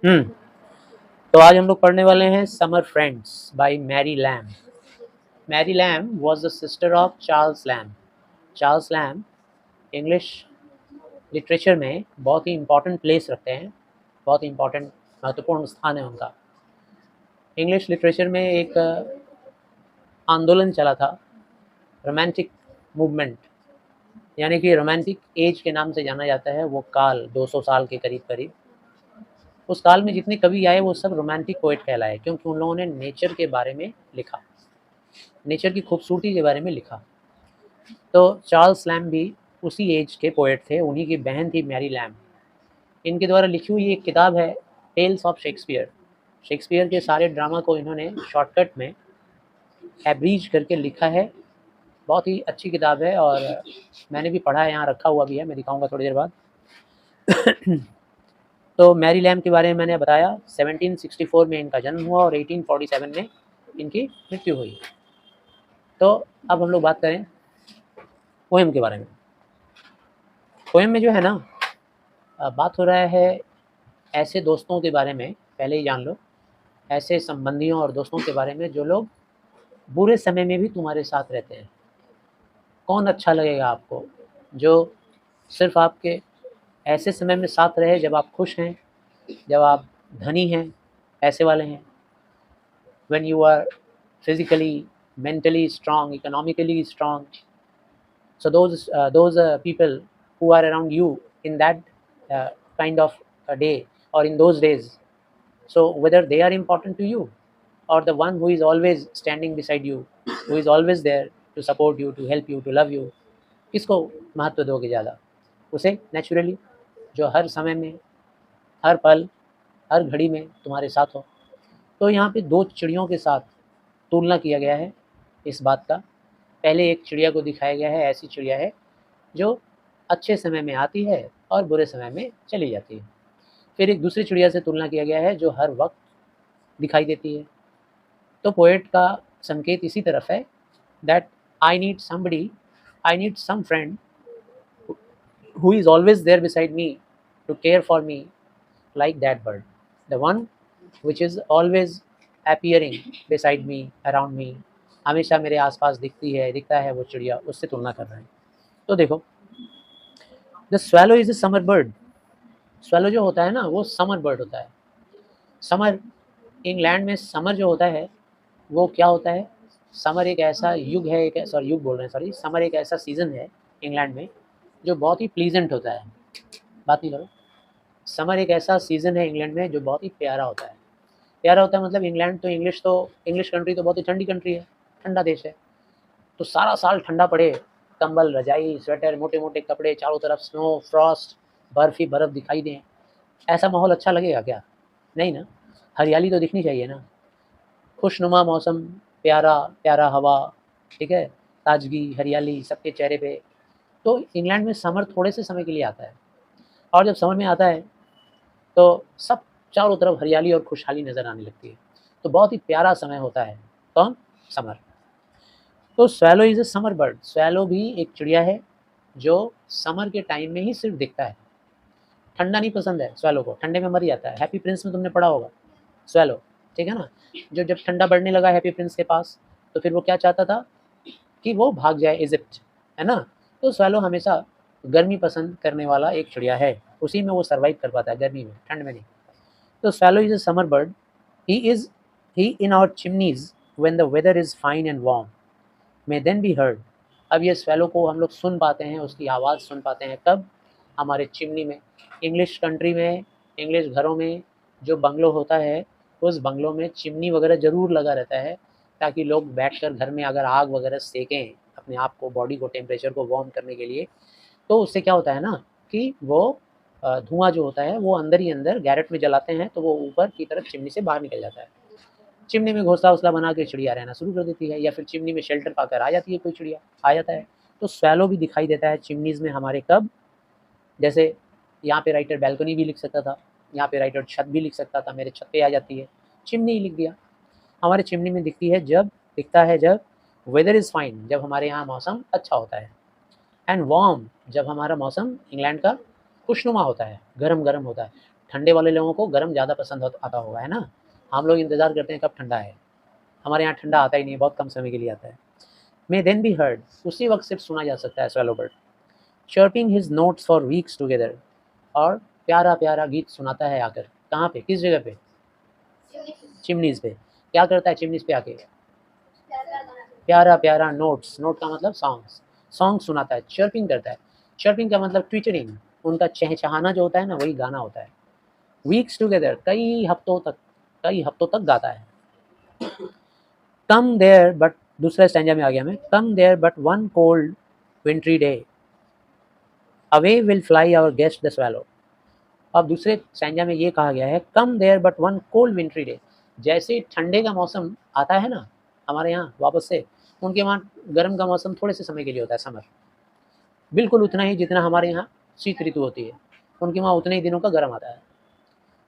हम्म तो आज हम लोग पढ़ने वाले हैं summer friends by Mary Lamb. Mary Lamb was the sister of Charles Lamb. Charles Lamb English literature में बहुत ही इम्पोर्टेंट प्लेस रखते हैं, बहुत ही इम्पोर्टेंट महत्वपूर्ण स्थान है उनका। इंग्लिश लिटरेचर में एक आंदोलन चला था, रोमांटिक मूवमेंट, यानी कि रोमांटिक एज के नाम से जाना जाता है वो काल, 200 साल के करीब करीब। उस काल में जितने कवि आए वो सब रोमांटिक पोएट कहलाए, क्योंकि उन लोगों ने नेचर के बारे में लिखा, नेचर की खूबसूरती के बारे में लिखा। तो चार्ल्स लैम्ब भी उसी एज के पोएट थे, उन्हीं की बहन थी मैरी लैम्ब। इनके द्वारा लिखी हुई एक किताब है टेल्स ऑफ शेक्सपियर। शेक्सपियर के सारे ड्रामा को इन्होंने शॉर्टकट में एब्रीज करके लिखा है। बहुत ही अच्छी किताब है और मैंने भी पढ़ा है, यहाँ रखा हुआ भी है, मैं दिखाऊंगा थोड़ी देर बाद। तो मैरी लैम्ब के बारे में मैंने बताया, 1764 में इनका जन्म हुआ और 1847 में इनकी मृत्यु हुई। तो अब हम लोग बात करें पोएम के बारे में। पोएम में जो है ना, बात हो रहा है ऐसे दोस्तों के बारे में, पहले ही जान लो, ऐसे संबंधियों और दोस्तों के बारे में जो लोग बुरे समय में भी तुम्हारे साथ रहते हैं। कौन अच्छा लगेगा आपको, जो सिर्फ आपके ऐसे समय में साथ रहे जब आप खुश हैं, जब आप धनी हैं, पैसे वाले हैं, when you are physically, mentally strong, economically strong. So those people who are around you in that kind of a day or in those days, so whether they are important to you or the one who is always standing beside you, who is always there to support you, to help you, to love you, किसको महत्व दोगे ज़्यादा? उसे naturally, जो हर समय में, हर पल, हर घड़ी में तुम्हारे साथ हो। तो यहाँ पे दो चिड़ियों के साथ तुलना किया गया है इस बात का। पहले एक चिड़िया को दिखाया गया है, ऐसी चिड़िया है जो अच्छे समय में आती है और बुरे समय में चली जाती है। फिर एक दूसरी चिड़िया से तुलना किया गया है जो हर वक्त दिखाई देती है। तो पोएट का संकेत इसी तरफ है, that I need somebody, I need some friend who is always there beside me to care for me, like that bird, the one which is always appearing beside me, around me, हमेशा मेरे आसपास दिखती है, दिखता है वो चिड़िया, उससे तुलना कर रहे हैं। तो देखो, the swallow is a summer bird. Swallow जो होता है ना वो समर बर्ड होता है। समर, इंग्लैंड में समर जो होता है वो क्या होता है? समर एक ऐसा युग है, एक सॉरी युग बोल रहे हैं, सॉरी, समर एक ऐसा सीज़न है इंग्लैंड में जो बहुत ही प्लीजेंट होता है। बात नहीं करो, समर एक ऐसा सीज़न है इंग्लैंड में जो बहुत ही प्यारा होता है। प्यारा होता है मतलब इंग्लैंड तो इंग्लिश कंट्री तो बहुत ही ठंडी कंट्री है, ठंडा देश है। तो सारा साल ठंडा पड़े, कंबल, रजाई, स्वेटर, मोटे मोटे कपड़े, चारों तरफ स्नो, फ्रॉस्ट, बर्फ़ ही बर्फ़ दिखाई दें, ऐसा माहौल अच्छा लगेगा क्या? नहीं ना। हरियाली तो दिखनी चाहिए ना, खुशनुमा मौसम, प्यारा प्यारा हवा, ठीक है, ताजगी, हरियाली सबके चेहरे पे। तो इंग्लैंड में समर थोड़े से समय के लिए आता है, और जब समर में आता है तो सब चारों तरफ हरियाली और खुशहाली नज़र आने लगती है। तो बहुत ही प्यारा समय होता है। कौन? समर। तो swallow is a summer bird. Swallow भी एक चिड़िया है जो समर के टाइम में ही सिर्फ दिखता है। ठंडा नहीं पसंद है स्वैलो को, ठंडे में मर जाता है। हैप्पी प्रिंस में तुमने पढ़ा होगा स्वैलो, ठीक है ना? जो जब ठंडा बढ़ने लगा हैप्पी प्रिंस के पास, तो फिर वो क्या चाहता था कि वो भाग जाए इजिप्ट, है ना? तो स्वैलो हमेशा गर्मी पसंद करने वाला एक चिड़िया है, उसी में वो सर्वाइव कर पाता है, गर्मी में, ठंड में नहीं। तो swallow is a summer bird. He in our chimneys when the weather is fine and warm may then be heard. अब ये swallow को हम लोग सुन पाते हैं, उसकी आवाज़ सुन पाते हैं कब? हमारे चिमनी में। इंग्लिश कंट्री में, इंग्लिश घरों में जो बंगलो होता है, उस बंगलों में चिमनी वगैरह ज़रूर लगा रहता है, ताकि लोग बैठकर घर में अगर आग वगैरह सेकें अपने आप को, बॉडी को, टेम्परेचर को वार्म करने के लिए, तो उससे क्या होता है ना कि वो धुआँ जो होता है वो अंदर ही अंदर गैरेट में जलाते हैं तो वो ऊपर की तरफ चिमनी से बाहर निकल जाता है। चिमनी में घोंसला-वोंसला बना के चिड़िया रहना शुरू कर देती है, या फिर चिमनी में शेल्टर पाकर आ जाती है कोई चिड़िया, आ जाता है। तो स्वैलो भी दिखाई देता है चिमनीज़ में हमारे कब? जैसे यहाँ पे राइटर बालकनी भी लिख सकता था, यहाँ पे राइटर छत भी लिख सकता था, मेरे छत पे आ जाती है, चिमनी ही लिख दिया। हमारे चिमनी में दिखती है जब, दिखता है जब वेदर इज़ फाइन, जब हमारे यहाँ मौसम अच्छा होता है, एंड वार्म, जब हमारा मौसम इंग्लैंड का खुशनुमा होता है, गरम-गरम होता है। ठंडे वाले लोगों को गर्म ज़्यादा पसंद आता होगा, है ना। हम लोग इंतज़ार करते हैं कब ठंडा है, हमारे यहाँ ठंडा आता ही नहीं है, बहुत कम समय के लिए आता है। मे देन बी हर्ड, उसी वक्त सिर्फ सुना जा सकता है swallow bird. Chirping his notes for weeks together, और प्यारा प्यारा गीत सुनाता है आकर। कहाँ पे, किस जगह पे? चिमनीज पे। क्या करता है चिमनीज पे आके? प्यारा प्यारा नोट्स, नोट का मतलब सॉन्ग्स, सॉन्ग सुनाता है, चर्पिंग करता है। चर्पिंग का मतलब ट्विटरिंग, उनका चहचहाना जो होता है ना, वही गाना होता है। वीक्स टुगेदर, कई हफ्तों तक गाता है। कम देयर बट, दूसरे स्टैंजा में आ गया मैं। Come there but one cold wintry day, away will fly our guest the swallow. अब दूसरे स्टैंजा में ये कहा गया है, come there but one cold wintry day, जैसे ठंडे का मौसम आता है ना हमारे यहाँ वापस से, उनके वहाँ गर्म का मौसम थोड़े से समय के लिए होता है, समर, बिल्कुल उतना ही जितना हमारे यहाँ शीत ऋतु होती है, उनके वहाँ उतने ही दिनों का गर्म आता है।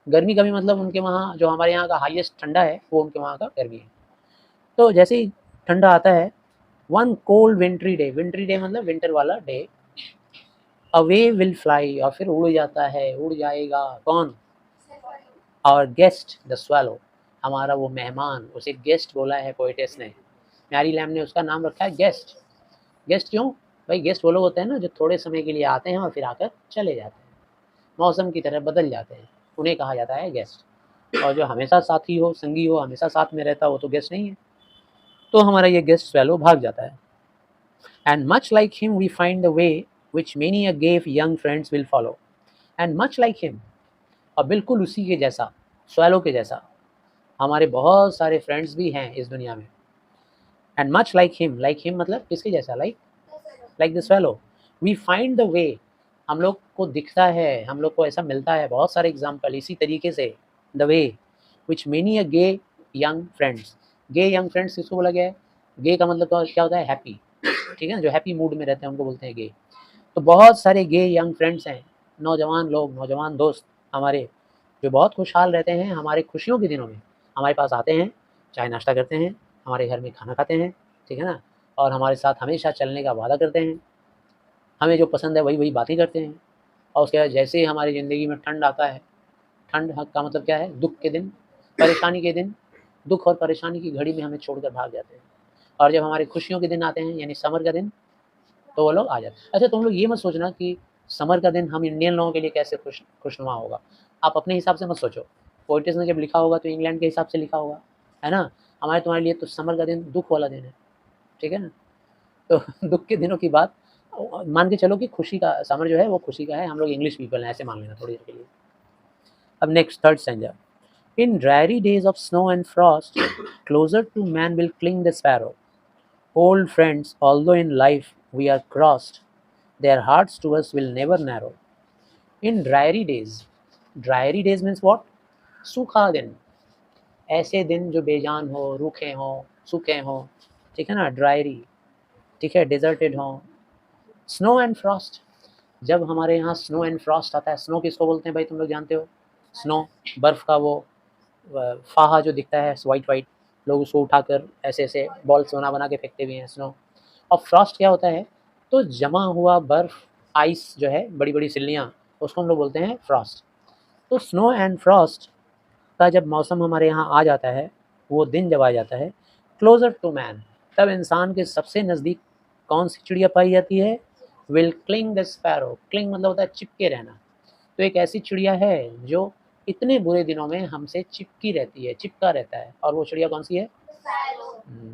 गर्मी का भी मतलब उनके वहाँ जो हमारे यहाँ का हाईएस्ट ठंडा है वो उनके वहाँ का गर्मी है। तो जैसे ही ठंडा आता है, वन कोल्ड विंट्री डे मतलब विंटर वाला डे, अवे विल फ्लाई, और फिर उड़ जाता है, उड़ जाएगा कौन? और गेस्ट द स्वेलो, हमारा वो मेहमान, उसे गेस्ट बोला है पोएटेस ने, मैरी लैम ने उसका नाम रखा है गेस्ट। गेस्ट क्यों भाई? गेस्ट वो लोग होते हैं ना जो थोड़े समय के लिए आते हैं और फिर आकर चले जाते हैं, मौसम की तरह बदल जाते हैं, उन्हें कहा जाता है गेस्ट। और जो हमेशा साथी हो, संगी हो, हमेशा साथ में रहता हो, वो तो गेस्ट नहीं है। तो हमारा ये गेस्ट स्वेलो भाग जाता है। And much like him we find the way which many a gay young friends will follow. And much like him, और बिल्कुल उसी के जैसा, स्वेलो के जैसा, हमारे बहुत सारे फ्रेंड्स भी हैं इस दुनिया में। एंड मच लाइक हिम मतलब किसके जैसा? Like the swallow, we find the way, हम लोग को दिखता है, हम लोग को ऐसा मिलता है, बहुत सारे एग्जाम्पल इसी तरीके से। The way which many a gay young friends, gay young friends किसको बोला गया है? गे का मतलब क्या होता है? हैप्पी, ठीक है ना, जो हैप्पी मूड में रहते हैं उनको बोलते हैं गे। तो बहुत सारे गे यंग फ्रेंड्स हैं, नौजवान लोग, नौजवान दोस्त हमारे, जो बहुत खुशहाल रहते हैं हमारे खुशियों के दिनों में, हमारे पास आते हैं, चाय नाश्ता करते हैं, हमारे घर में खाना खाते हैं, ठीक है ना, और हमारे साथ हमेशा चलने का वादा करते हैं, हमें जो पसंद है वही वही बातें करते हैं। और उसके बाद जैसे ही हमारी ज़िंदगी में ठंड आता है, ठंड का मतलब क्या है? दुःख के दिन, परेशानी के दिन, दुःख और परेशानी की घड़ी में हमें छोड़कर भाग जाते हैं। और जब हमारी खुशियों के दिन आते हैं, यानी समर का दिन, तो वो लोग आ जाते हैं। अच्छा, तुम लोग ये मत सोचना कि समर का दिन हम इंडियन लोगों के लिए कैसे खुशनुमा होगा। आप अपने हिसाब से मत सोचो, पोएटिस ने जब लिखा होगा तो इंग्लैंड के हिसाब से लिखा होगा, है ना। हमारे तुम्हारे लिए तो समर का दिन दुःख वाला दिन है, ठीक है ना। तो दुःख के दिनों की बात मान के चलो कि खुशी का समर जो है वो खुशी का है, हम लोग इंग्लिश पीपल हैं, ऐसे मान लेना थोड़ी देर के लिए। अब next third stanza. In drearier days of snow and frost, closer to man will cling the sparrow, old friends, although in life we are crossed, their hearts to us will never narrow. In dreary days means what? सूखा दिन, ऐसे दिन जो बेजान हो, रूखे हो, सूखे हो, ठीक है ना, ड्रायरी, ठीक है, डेजर्टेड हो। स्नो एंड फ्रॉस्ट, जब हमारे यहाँ स्नो एंड फ्रॉस्ट आता है, स्नो किसको बोलते हैं भाई, तुम लोग जानते हो? स्नो, बर्फ़ का वो फाहा जो दिखता है वाइट वाइट, लोग उसको उठाकर ऐसे ऐसे बॉल सोना बना के फेंकते भी हैं, स्नो। और फ्रॉस्ट क्या होता है? तो जमा हुआ बर्फ़, आइस जो है, बड़ी बड़ी सिल्लियाँ, उसको हम लोग बोलते हैं फ्रॉस्ट। तो स्नो एंड फ्रॉस्ट का जब मौसम हमारे यहाँ आ जाता है, वो दिन जब आ जाता है, क्लोजर टू मैन, तब इंसान के सबसे नज़दीक कौन सी चिड़िया पाई जाती है? Will cling the sparrow, cling मतलब होता है चिपके रहना। तो एक ऐसी चिड़िया है जो इतने बुरे दिनों में हमसे चिपकी रहती है, चिपका रहता है, और वो चिड़िया कौन सी है?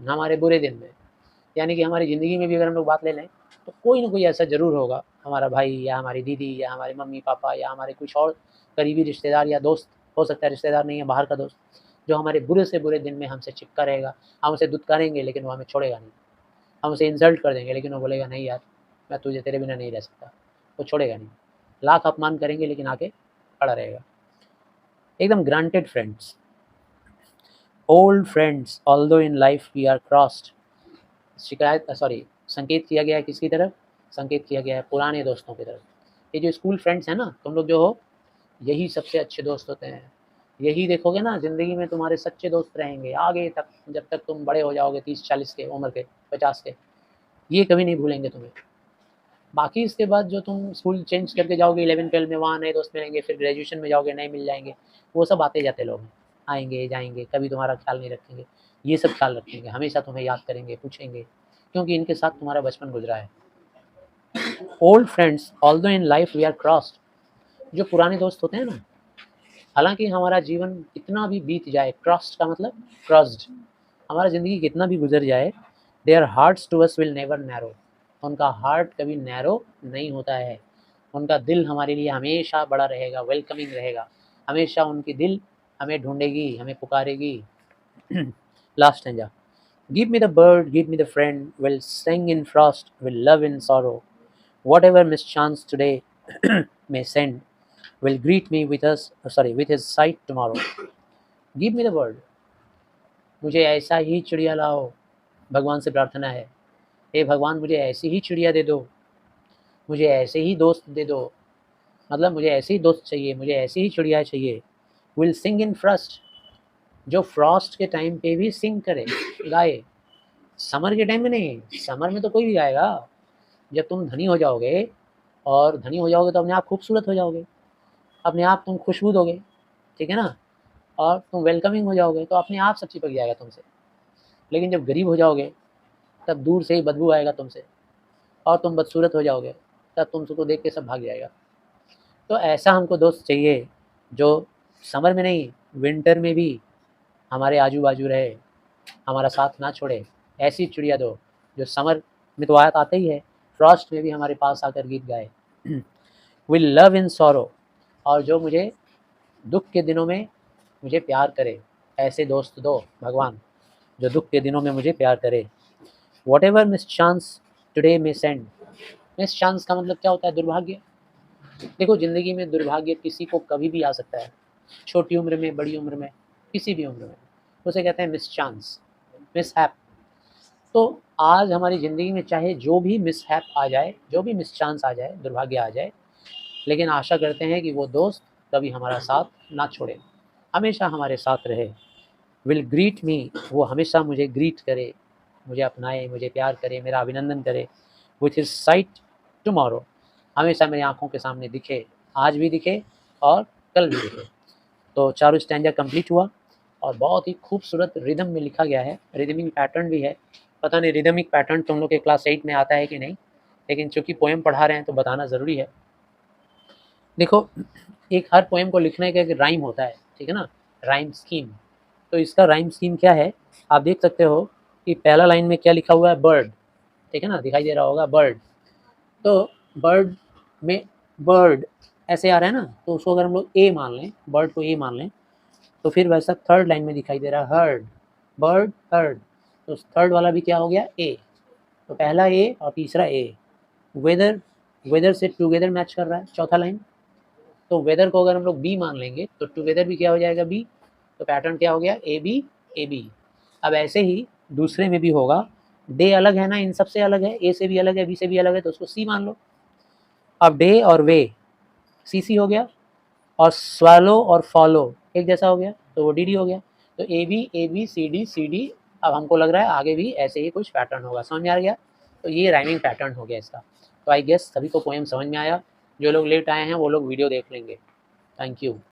हमारे बुरे दिन में। यानी कि हमारी ज़िंदगी में भी अगर हम लोग बात ले लें, तो कोई ना कोई ऐसा ज़रूर होगा, हमारा भाई या हमारी दीदी या हमारे मम्मी पापा या हमारे कुछ और करीबी रिश्तेदार या दोस्त, हो सकता है रिश्तेदार नहीं है, बाहर का दोस्त, जो हमारे बुरे से बुरे दिन में हमसे चिपका रहेगा। हम उसे दुत्कारेंगे लेकिन वो हमें छोड़ेगा नहीं, हम उसे इंसल्ट कर देंगे लेकिन वो बोलेगा नहीं यार, मैं तुझे तेरे बिना नहीं रह सकता, वो छोड़ेगा नहीं। लाख अपमान करेंगे लेकिन आके खड़ा रहेगा, एकदम granted friends. Old friends, although in life we are crossed, संकेत किया गया है किसकी तरफ? संकेत किया गया है पुराने दोस्तों की तरफ। ये जो स्कूल फ्रेंड्स हैं ना, तुम लोग जो हो, यही सबसे अच्छे दोस्त होते हैं। यही देखोगे ना, ज़िंदगी में तुम्हारे सच्चे दोस्त रहेंगे आगे तक, जब तक तुम बड़े हो जाओगे, 30-40 के उम्र के, 50 के, ये कभी नहीं भूलेंगे तुम्हें। बाकी इसके बाद जो तुम स्कूल चेंज करके जाओगे 11-12 में, वहाँ नए दोस्त मिलेंगे, फिर ग्रेजुएशन में जाओगे नए मिल जाएंगे, वो सब आते जाते लोग हैं, आएंगे जाएंगे, कभी तुम्हारा ख्याल नहीं रखेंगे। ये सब ख्याल रखेंगे, हमेशा तुम्हें याद करेंगे, पूछेंगे, क्योंकि इनके साथ तुम्हारा बचपन गुजरा है। Old friends although in life we are crossed, जो पुराने दोस्त होते हैं ना, हालांकि हमारा जीवन कितना भी बीत जाए, क्रॉस्ड का मतलब क्रॉस्ड, हमारा ज़िंदगी कितना भी गुजर जाए, their hearts to us will never narrow, उनका हार्ट कभी नैरो नहीं होता है, उनका दिल हमारे लिए हमेशा बड़ा रहेगा, वेलकमिंग रहेगा, हमेशा उनकी दिल हमें ढूंढेगी, हमें पुकारेगी। Last stanza, give me the bird, give me the friend, will sing in frost, will love in sorrow, whatever mischance today may send, will greet me with his sight tomorrow. Give me the bird, मुझे ऐसा ही चिड़िया लाओ, भगवान से प्रार्थना है, हे भगवान मुझे ऐसी ही चिड़िया दे दो, मुझे ऐसे ही दोस्त दे दो, मतलब मुझे ऐसे ही दोस्त चाहिए, मुझे ऐसी ही चिड़िया चाहिए। विल सिंग इन फ्रॉस्ट, जो फ्रॉस्ट के टाइम पे भी सिंग करे, गाए, समर के टाइम में नहीं, समर में तो कोई भी गाएगा, जब तुम धनी हो जाओगे, और धनी हो जाओगे तो अपने आप खूबसूरत हो जाओगे, अपने आप तुम खुशबू दोगे, ठीक है ना, और तुम वेलकमिंग हो जाओगे तो अपने आप सब चिपक जाएगा तुमसे। लेकिन जब गरीब हो जाओगे तब दूर से ही बदबू आएगा तुमसे, और तुम बदसूरत हो जाओगे तब तुमको देख के सब भाग जाएगा। तो ऐसा हमको दोस्त चाहिए जो समर में नहीं, विंटर में भी हमारे आजू बाजू रहे, हमारा साथ ना छोड़े। ऐसी चिड़िया दो जो समर में तो आयत आते ही है, फ्रॉस्ट में भी हमारे पास आकर गीत गाए। विल लव इन सॉरो, और जो मुझे दुख के दिनों में मुझे प्यार करे, ऐसे दोस्त दो भगवान जो दुख के दिनों में मुझे प्यार करे। What ever miss chance today में सेंड, मिस चांस का मतलब क्या होता है? दुर्भाग्य। देखो ज़िंदगी में दुर्भाग्य किसी को कभी भी आ सकता है, छोटी उम्र में, बड़ी उम्र में, किसी भी उम्र में, उसे कहते हैं मिस चांस, मिस हैप। तो आज हमारी ज़िंदगी में चाहे जो भी मिस हैप आ जाए, जो भी मिस चांस आ जाए, दुर्भाग्य आ जाए, लेकिन आशा करते हैं कि वो दोस्त कभी हमारा साथ ना छोड़े, हमेशा हमारे साथ रहे। विल ग्रीट मी, वो हमेशा मुझे ग्रीट करे, मुझे अपनाए, मुझे प्यार करे, मेरा अभिनंदन करे। विथ हिज साइट टुमारो, हमेशा मेरी आंखों के सामने दिखे, आज भी दिखे और कल भी दिखे। तो चारों स्टैंजा कंप्लीट हुआ और बहुत ही खूबसूरत रिदम में लिखा गया है, रिदमिक पैटर्न भी है। पता नहीं रिदमिक पैटर्न तुम लोग के क्लास 8 में आता है कि नहीं, लेकिन चूंकि पोएम पढ़ा रहे हैं तो बताना ज़रूरी है। देखो, एक हर पोएम को लिखने का एक राइम होता है, ठीक है ना, राइम स्कीम। तो इसका राइम स्कीम क्या है, आप देख सकते हो कि पहला लाइन में क्या लिखा हुआ है, बर्ड, ठीक है ना, दिखाई दे रहा होगा बर्ड। तो बर्ड में बर्ड ऐसे आ रहा है ना, तो उसको अगर हम लोग ए मान लें, बर्ड को ए मान लें, तो फिर वैसा थर्ड लाइन में दिखाई दे रहा है हर्ड, बर्ड हर्ड, तो थर्ड वाला भी क्या हो गया, ए। तो पहला ए और तीसरा ए। वेदर, वेदर से टुगेदर मैच कर रहा है चौथा लाइन, तो वेदर को अगर हम लोग बी मान लेंगे तो टुगेदर भी क्या हो जाएगा, बी। तो पैटर्न क्या हो गया, ए बी ए बी। अब ऐसे ही दूसरे में भी होगा, डे अलग है ना, इन सबसे अलग है, ए से भी अलग है, बी से भी अलग है, तो उसको सी मान लो। अब डे और वे सी सी हो गया, और स्वालो और फॉलो एक जैसा हो गया, तो वो डी डी हो गया। तो ए बी सी डी। अब हमको लग रहा है आगे भी ऐसे ही कुछ पैटर्न होगा, समझ में आ गया। तो ये राइमिंग पैटर्न हो गया इसका। तो आई गेस सभी को पोएम समझ में आया, जो लोग लेट आए हैं वो लोग वीडियो देख लेंगे। Thank you.